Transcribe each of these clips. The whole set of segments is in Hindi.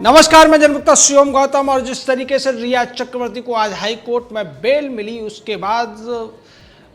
नमस्कार, मैं जनगुप्ता शिवम गौतम। और जिस तरीके से रिया चक्रवर्ती को आज हाई कोर्ट में बेल मिली, उसके बाद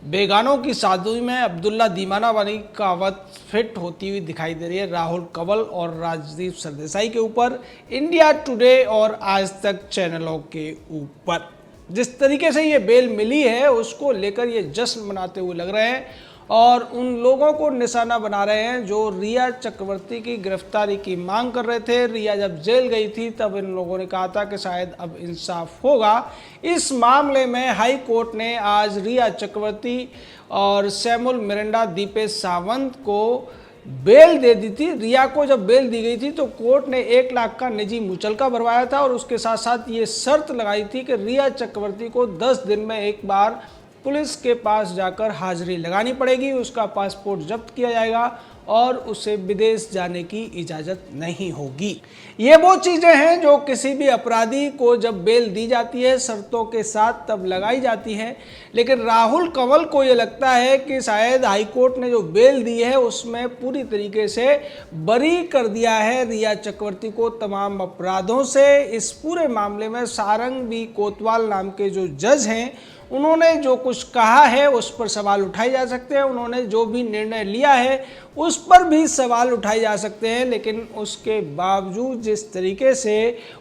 बेगानों की शादी में अब्दुल्ला दीवाना बनी कहावत फिट होती हुई दिखाई दे रही है राहुल कंवल और राजदीप सरदेसाई के ऊपर, इंडिया टुडे और आज तक चैनलों के ऊपर। जिस तरीके से ये बेल मिली है उसको लेकर ये जश्न मनाते हुए लग रहे हैं और उन लोगों को निशाना बना रहे हैं जो रिया चक्रवर्ती की गिरफ्तारी की मांग कर रहे थे। रिया जब जेल गई थी तब इन लोगों ने कहा था कि शायद अब इंसाफ होगा। इस मामले में हाई कोर्ट ने आज रिया चक्रवर्ती और सैमुअल मिरांडा, दीपेश सावंत को बेल दे दी थी। रिया को जब बेल दी गई थी तो कोर्ट ने 1 लाख का निजी मुचलका भरवाया था और उसके साथ साथ ये शर्त लगाई थी कि रिया चक्रवर्ती को 10 दिन में एक बार पुलिस के पास जाकर हाजिरी लगानी पड़ेगी, उसका पासपोर्ट जब्त किया जाएगा और उसे विदेश जाने की इजाज़त नहीं होगी। ये वो चीज़ें हैं जो किसी भी अपराधी को जब बेल दी जाती है शर्तों के साथ तब लगाई जाती हैं। लेकिन राहुल कंवल को ये लगता है कि शायद हाईकोर्ट ने जो बेल दी है उसमें पूरी तरीके से बरी कर दिया है रिया चक्रवर्ती को तमाम अपराधों से। इस पूरे मामले में सारंग बी कोतवाल नाम के जो जज हैं उन्होंने जो कुछ कहा है उस पर सवाल उठाए जा सकते हैं, उन्होंने जो भी निर्णय लिया है उस पर भी सवाल उठाए जा सकते हैं। लेकिन उसके बावजूद जिस तरीके से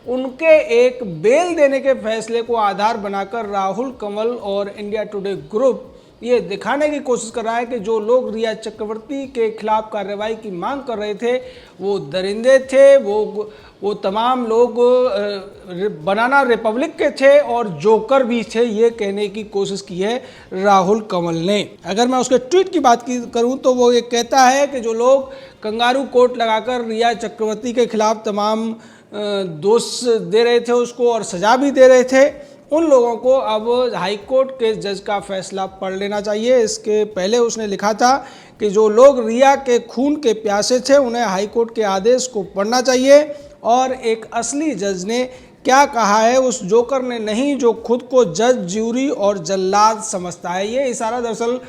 उनके एक बेल देने के फैसले को आधार बनाकर राहुल कंवल और इंडिया टुडे ग्रुप ये दिखाने की कोशिश कर रहा है कि जो लोग रिया चक्रवर्ती के खिलाफ कार्रवाई की मांग कर रहे थे वो दरिंदे थे, वो तमाम लोग बनाना रिपब्लिक के थे और जोकर भी थे, ये कहने की कोशिश की है राहुल कंवल ने। अगर मैं उसके ट्वीट की बात करूं तो वो ये कहता है कि जो लोग कंगारू कोर्ट लगाकर रिया चक्रवर्ती के खिलाफ तमाम दोष दे रहे थे उसको और सजा भी दे रहे थे, उन लोगों को अब हाई कोर्ट के जज का फैसला पढ़ लेना चाहिए। इसके पहले उसने लिखा था कि जो लोग रिया के खून के प्यासे थे उन्हें हाई कोर्ट के आदेश को पढ़ना चाहिए और एक असली जज ने क्या कहा है उस जोकर ने नहीं जो खुद को जज, ज्यूरी और जल्लाद समझता है। ये इशारा दरअसल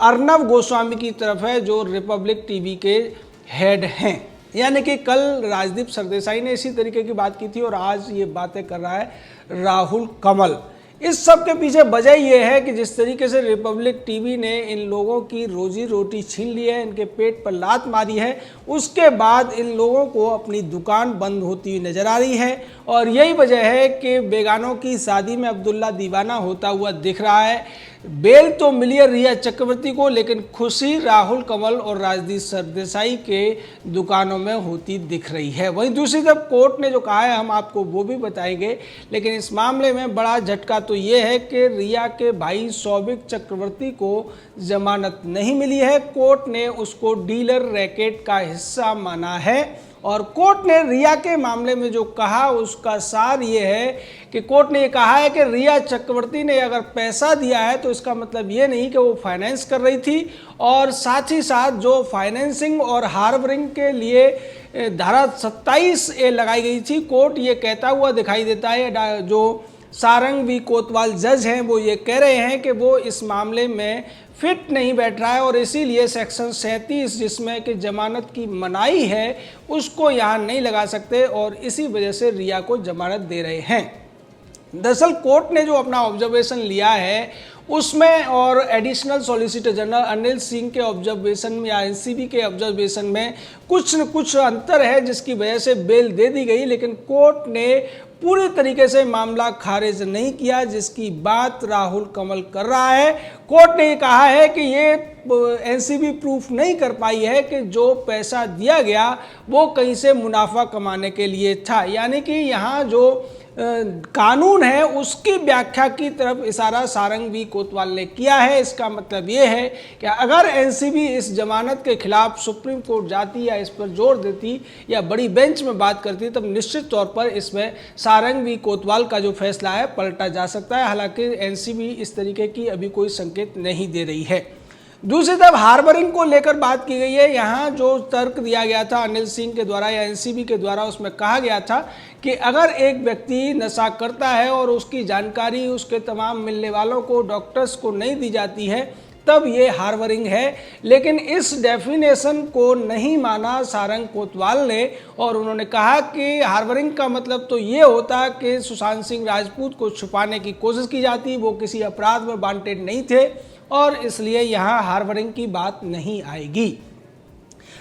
अर्नब गोस्वामी की तरफ है जो रिपब्लिक टीवी के हेड हैं। यानी कि कल राजदीप सरदेसाई ने इसी तरीके की बात की थी और आज ये बातें कर रहा है राहुल कंवल। इस सब के पीछे वजह यह है कि जिस तरीके से रिपब्लिक टीवी ने इन लोगों की रोजी रोटी छीन ली है, इनके पेट पर लात मारी है, उसके बाद इन लोगों को अपनी दुकान बंद होती हुई नजर आ रही है। और यही वजह है कि बेगानों की शादी में अब्दुल्ला दीवाना होता हुआ दिख रहा है। बेल तो मिली है रिया चक्रवर्ती को, लेकिन खुशी राहुल कंवल और राजदीप सरदेसाई के दुकानों में होती दिख रही है। वहीं दूसरी तरफ कोर्ट ने जो कहा है हम आपको वो भी बताएंगे। लेकिन इस मामले में बड़ा झटका तो ये है कि रिया के भाई सौविक चक्रवर्ती को जमानत नहीं मिली है। कोर्ट ने उसको डीलर रैकेट का हिस्सा माना है और कोर्ट ने रिया के मामले में जो कहा उसका सार ये है कि कोर्ट ने ये कहा है कि रिया चक्रवर्ती ने अगर पैसा दिया है तो इसका मतलब ये नहीं कि वो फाइनेंस कर रही थी, और साथ ही साथ जो फाइनेंसिंग और हार्बरिंग के लिए धारा 27A लगाई गई थी, कोर्ट ये कहता हुआ दिखाई देता है। जो सारंग बी कोतवाल जज हैं वो ये कह रहे हैं कि वो इस मामले में फिट नहीं बैठ रहा है और इसीलिए सेक्शन 37 जिसमें कि जमानत की मनाही है उसको यहाँ नहीं लगा सकते और इसी वजह से रिया को जमानत दे रहे हैं। दरअसल कोर्ट ने जो अपना ऑब्जर्वेशन लिया है उसमें और additional solicitor general Anil Singh के ऑब्जर्वेशन में या एनसीबी के ऑब्जर्वेशन में कुछ न कुछ अंतर है जिसकी वजह से बेल दे दी गई। लेकिन कोर्ट ने पूरी तरीके से मामला खारिज नहीं किया जिसकी बात राहुल कंवल कर रहा है। कोर्ट ने कहा है कि ये एनसीबी प्रूफ नहीं कर पाई है कि जो पैसा दिया गया वो कहीं से मुनाफा कमाने के लिए था। यानी कि यहाँ जो कानून है उसकी व्याख्या की तरफ इशारा सारंग बी कोतवाल ने किया है। इसका मतलब ये है कि अगर एनसीबी इस जमानत के खिलाफ सुप्रीम कोर्ट जाती या इस पर जोर देती या बड़ी बेंच में बात करती तब निश्चित तौर पर इसमें सारंग बी कोतवाल का जो फैसला है पलटा जा सकता है। हालांकि एनसीबी इस तरीके की अभी कोई संकेत नहीं दे रही है। दूसरी तरफ हार्बरिंग को लेकर बात की गई है। यहाँ जो तर्क दिया गया था अनिल सिंह के द्वारा या एनसीबी के द्वारा उसमें कहा गया था कि अगर एक व्यक्ति नशा करता है और उसकी जानकारी उसके तमाम मिलने वालों को, डॉक्टर्स को नहीं दी जाती है तब ये हार्बरिंग है। लेकिन इस डेफिनेशन को नहीं माना सारंग कोतवाल ने और उन्होंने कहा कि हार्बरिंग का मतलब तो ये होता कि सुशांत सिंह राजपूत को छुपाने की कोशिश की जाती, वो किसी अपराध में वांटेड नहीं थे और इसलिए यहाँ हार्बरिंग की बात नहीं आएगी।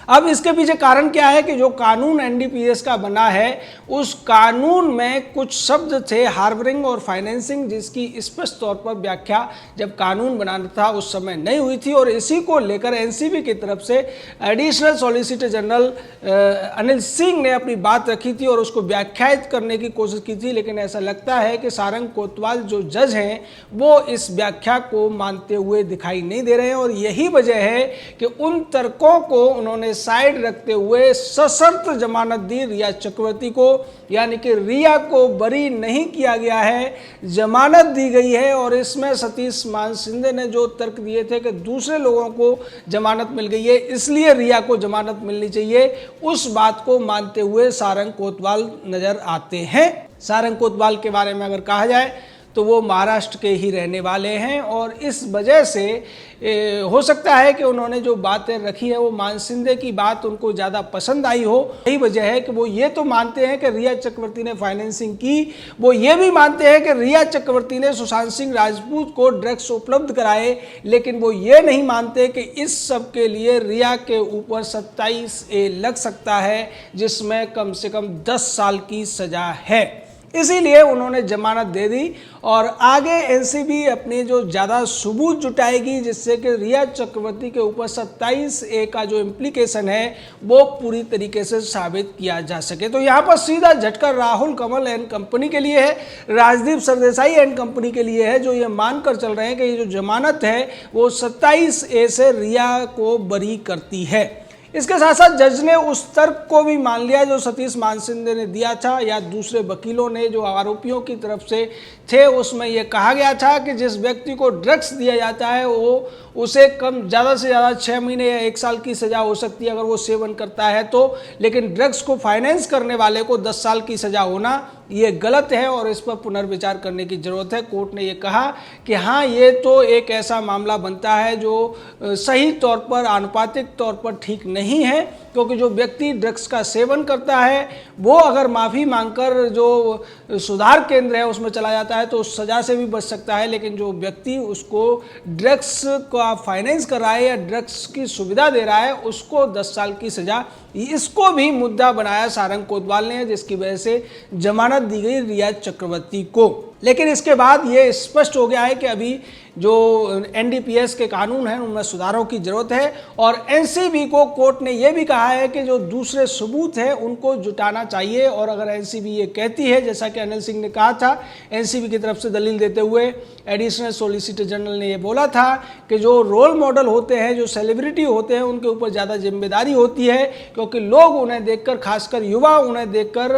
अब इसके पीछे कारण क्या है कि जो कानून एनडीपीएस का बना है उस कानून में कुछ शब्द थे हार्बरिंग और फाइनेंसिंग, जिसकी स्पष्ट तौर पर व्याख्या जब कानून बनाना था उस समय नहीं हुई थी और इसी को लेकर एनसीबी की तरफ से additional solicitor general Anil Singh ने अपनी बात रखी थी और उसको व्याख्यायित करने की कोशिश की थी। लेकिन ऐसा लगता है कि सारंग कोतवाल जो जज हैं वो इस व्याख्या को मानते हुए दिखाई नहीं दे रहे हैं और यही वजह है कि उन तर्कों को उन्होंने साइड रखते हुए सशर्त जमानत दी रिया चक्रवर्ती को, यानी कि रिया को बरी नहीं किया गया है, जमानत दी गई है। और इसमें सतीश मान सिंधे ने जो तर्क दिए थे कि दूसरे लोगों को जमानत मिल गई है इसलिए रिया को जमानत मिलनी चाहिए, उस बात को मानते हुए सारंग कोतवाल नजर आते हैं। सारंग कोतवाल के बारे में अगर कहा जाए तो वो महाराष्ट्र के ही रहने वाले हैं और इस वजह से हो सकता है कि उन्होंने जो बातें रखी है वो मान सिंधे की बात उनको ज़्यादा पसंद आई हो। यही वजह है कि वो ये तो मानते हैं कि रिया चक्रवर्ती ने फाइनेंसिंग की, वो ये भी मानते हैं कि रिया चक्रवर्ती ने सुशांत सिंह राजपूत को ड्रग्स उपलब्ध कराए, लेकिन वो ये नहीं मानते कि इस सब के लिए रिया के ऊपर 27A लग सकता है जिसमें कम से कम 10 साल की सज़ा है। इसीलिए उन्होंने जमानत दे दी और आगे एनसीबी अपनी जो ज़्यादा सबूत जुटाएगी जिससे कि रिया चक्रवर्ती के ऊपर 27A का जो इम्प्लीकेशन है वो पूरी तरीके से साबित किया जा सके। तो यहाँ पर सीधा झटका राहुल कमल एंड कंपनी के लिए है, राजदीप सरदेसाई एंड कंपनी के लिए है, जो ये मानकर चल रहे हैं कि ये जो जमानत है वो 27A से रिया को बरी करती है। इसके साथ साथ जज ने उस तर्क को भी मान लिया जो सतीश मानसिंधे ने दिया था या दूसरे वकीलों ने जो आरोपियों की तरफ से थे, उसमें यह कहा गया था कि जिस व्यक्ति को ड्रग्स दिया जाता है वो उसे कम ज़्यादा से ज़्यादा 6 महीने या 1 साल की सज़ा हो सकती है अगर वो सेवन करता है तो, लेकिन ड्रग्स को फाइनेंस करने वाले को 10 साल की सज़ा होना ये गलत है और इस पर पुनर्विचार करने की ज़रूरत है। कोर्ट ने ये कहा कि हाँ, ये तो एक ऐसा मामला बनता है जो सही तौर पर आनुपातिक तौर पर ठीक नहीं है, क्योंकि जो व्यक्ति ड्रग्स का सेवन करता है वो अगर माफ़ी मांगकर जो सुधार केंद्र है उसमें चला जाता है तो उस सज़ा से भी बच सकता है, लेकिन जो व्यक्ति उसको ड्रग्स का फाइनेंस कर रहा है या ड्रग्स की सुविधा दे रहा है उसको 10 साल की सज़ा, इसको भी मुद्दा बनाया सारंग कोतवाल ने, जिसकी वजह से जमानत दी गई रिया चक्रवर्ती को। लेकिन इसके बाद ये स्पष्ट हो गया है कि अभी जो एनडीपीएस के कानून हैं उनमें सुधारों की जरूरत है और एनसीबी को कोर्ट ने यह भी कहा है कि जो दूसरे सबूत हैं उनको जुटाना चाहिए। और अगर एनसीबी ये कहती है, जैसा कि अनिल सिंह ने कहा था, एनसीबी की तरफ से दलील देते हुए एडिशनल सॉलिसिटर जनरल ने ये बोला था कि जो रोल मॉडल होते हैं, जो सेलिब्रिटी होते हैं, उनके ऊपर ज़्यादा जिम्मेदारी होती है, क्योंकि लोग उन्हें देखकर, खासकर युवा उन्हें देखकर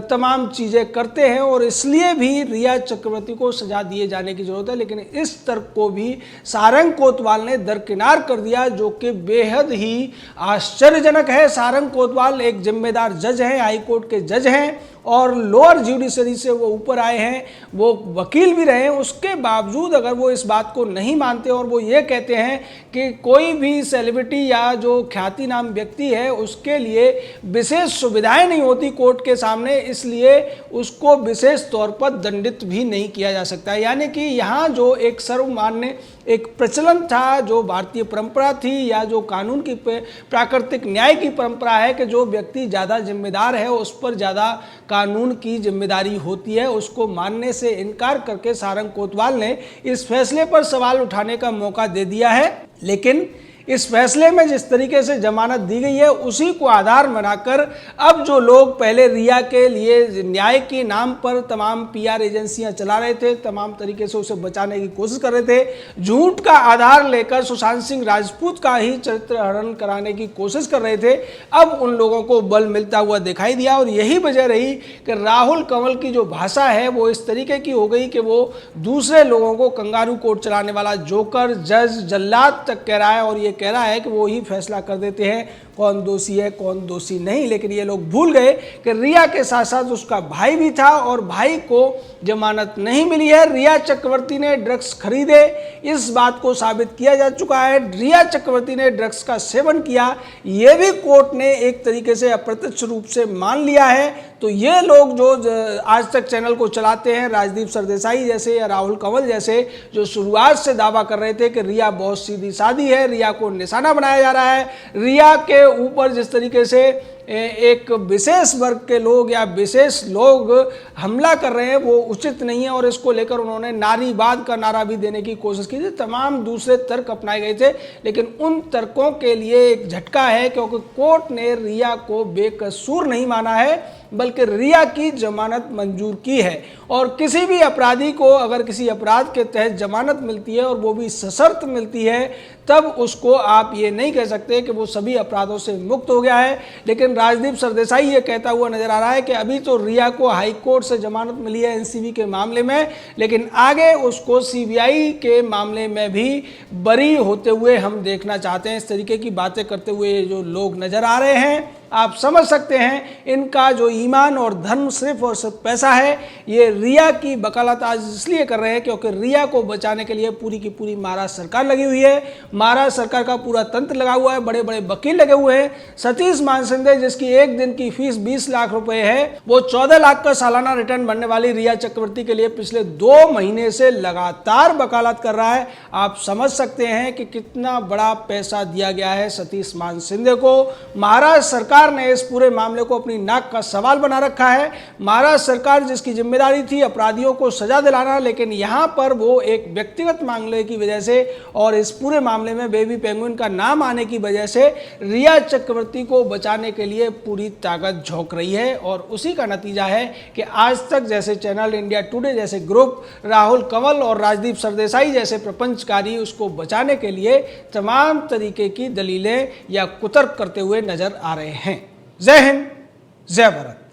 तमाम चीज़ें करते हैं और इसलिए भी रिया चक्रवर्ती को सजा दिए जाने की जरूरत है। लेकिन इस तर्क को भी सारंग कोतवाल ने दरकिनार कर दिया, जो कि बेहद ही आश्चर्यजनक है। सारंग कोतवाल एक जिम्मेदार जज हैं, हाई कोर्ट के जज हैं और लोअर जुडिशरी से वो ऊपर आए हैं, वो वकील भी रहे हैं, उसके बावजूद अगर वो इस बात को नहीं मानते और वो ये कहते हैं कि कोई भी सेलिब्रिटी या जो ख्याति नाम व्यक्ति है उसके लिए विशेष सुविधाएं नहीं होती कोर्ट के सामने, इसलिए उसको विशेष तौर पर दंडित भी नहीं किया जा सकता। यानी कि यहाँ जो एक सर्वमान्य एक प्रचलन था, जो भारतीय परंपरा थी या जो कानून की प्राकृतिक न्याय की परंपरा है कि जो व्यक्ति ज़्यादा जिम्मेदार है उस पर ज़्यादा कानून की जिम्मेदारी होती है, उसको मानने से इनकार करके सारंग कोतवाल ने इस फैसले पर सवाल उठाने का मौका दे दिया है। लेकिन इस फैसले में जिस तरीके से जमानत दी गई है उसी को आधार बनाकर अब जो लोग पहले रिया के लिए न्याय के नाम पर तमाम पीआर एजेंसियां चला रहे थे, तमाम तरीके से उसे बचाने की कोशिश कर रहे थे, झूठ का आधार लेकर सुशांत सिंह राजपूत का ही चरित्र हरण कराने की कोशिश कर रहे थे, अब उन लोगों को बल मिलता हुआ दिखाई दिया। और यही वजह रही कि राहुल कंवल की जो भाषा है वो इस तरीके की हो गई कि वो दूसरे लोगों को कंगारू कोर्ट चलाने वाला जोकर, जज, जल्लाद तक कह रहा है और ये कह रहा है कि वो ही फैसला कर देते हैं, कौन दोषी है कौन दोषी नहीं, लेकिन ये लोग भूल गए कि रिया के साथ साथ उसका भाई भी था और भाई को जमानत नहीं मिली है। रिया चक्रवर्ती ने ड्रग्स खरीदे, इस बात को साबित किया जा चुका है। रिया चक्रवर्ती ने ड्रग्स का सेवन किया, ये भी कोर्ट ने एक तरीके से अप्रत्यक्ष रूप से मान लिया है। तो ये लोग जो आज तक चैनल को चलाते हैं, राजदीप सरदेसाई जैसे या राहुल कंवल जैसे, जो शुरुआत से दावा कर रहे थे कि रिया बहुत सीधी सादी है, रिया को निशाना बनाया जा रहा है, रिया के ऊपर जिस तरीके से एक विशेष वर्ग के लोग या विशेष लोग हमला कर रहे हैं वो उचित नहीं है, और इसको लेकर उन्होंने नारीवाद का नारा भी देने की कोशिश की थी। तमाम दूसरे तर्क अपनाए गए थे, लेकिन उन तर्कों के लिए एक झटका है, क्योंकि कोर्ट ने रिया को बेकसूर नहीं माना है बल्कि रिया की जमानत मंजूर की है। और किसी भी अपराधी को अगर किसी अपराध के तहत जमानत मिलती है और वो भी सशर्त मिलती है, तब उसको आप ये नहीं कह सकते कि वो सभी अपराधों से मुक्त हो गया है। लेकिन राजदीप सरदेसाई ये कहता हुआ नजर आ रहा है कि अभी तो रिया को हाई कोर्ट से जमानत मिली है एनसीबी के मामले में, लेकिन आगे उसको सीबीआई के मामले में भी बरी होते हुए हम देखना चाहते हैं। इस तरीके की बातें करते हुए जो लोग नजर आ रहे हैं, आप समझ सकते हैं इनका जो ईमान और धर्म सिर्फ और सिर्फ पैसा है। ये रिया की वकालत आज इसलिए कर रहे हैं क्योंकि रिया को बचाने के लिए पूरी की पूरी महाराष्ट्र सरकार लगी हुई है, महाराष्ट्र सरकार का पूरा तंत्र लगा हुआ है, बड़े बड़े वकील लगे हुए हैं। सतीश मानसिंघे जिसकी एक दिन की फीस 20 लाख रुपए है, वो 14 लाख का सालाना रिटर्न बनने वाली रिया चक्रवर्ती के लिए पिछले 2 महीने से लगातार वकालत कर रहा है। आप समझ सकते हैं कि कितना बड़ा पैसा दिया गया है सतीश मानसिंघे को। महाराष्ट्र सरकार ने इस पूरे मामले को अपनी नाक का सवाल बना रखा है। महाराष्ट्र सरकार जिसकी जिम्मेदारी थी अपराधियों को सजा दिलाना, लेकिन यहां पर वो एक व्यक्तिगत मामले की वजह से और इस पूरे मामले में बेबी पेंगुइन का नाम आने की वजह से रिया चक्रवर्ती को बचाने के लिए पूरी ताकत झोंक रही है। और उसी का नतीजा है कि आज तक जैसे चैनल इंडिया टुडे जैसे ग्रुप, राहुल कंवल और राजदीप सरदेसाई जैसे प्रपंचकारी उसको बचाने के लिए तमाम तरीके की दलीलें या कुतर्क करते हुए नजर आ रहे हैं। जय हिंद, जय भारत।